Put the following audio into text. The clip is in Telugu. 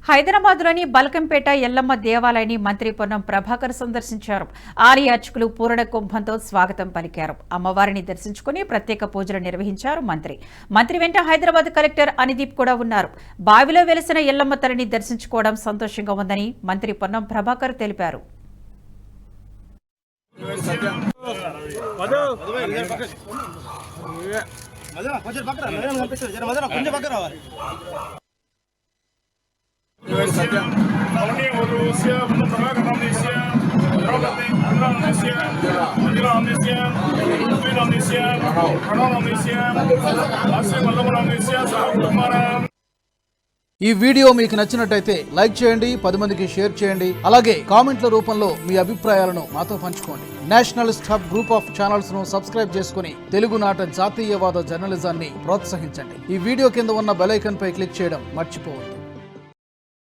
హైదరాబాద్లోని బల్కంపేట ఎల్లమ్మ దేవాలయాన్ని మంత్రి పొన్నం ప్రభాకర్ సందర్శించారు. ఆలయ అర్చకులు పూర్ణ కుంభంతో స్వాగతం పలికారు. అమ్మవారిని దర్శించుకుని ప్రత్యేక పూజలు నిర్వహించారు మంత్రి వెంట హైదరాబాద్ కలెక్టర్ అనిదీప్ కూడా ఉన్నారు. బావిలో వెలిసిన ఎల్లమ్మ తల్లిని దర్శించుకోవడం సంతోషంగా ఉందని మంత్రి పొన్నం ప్రభాకర్ తెలిపారు. ఈ వీడియో మీకు నచ్చినట్టయితే లైక్ చేయండి, 10 మందికి షేర్ చేయండి. అలాగే కామెంట్ల రూపంలో మీ అభిప్రాయాలను మాతో పంచుకోండి. Nationalist hub group of channels ను సబ్స్క్రైబ్ చేసుకుని తెలుగునాట జాతీయవాద జర్నలిజాన్ని ప్రోత్సహించండి. ఈ వీడియో కింద ఉన్న బెల్ ఐకాన్ పై క్లిక్ చేయడం మర్చిపోవద్దు.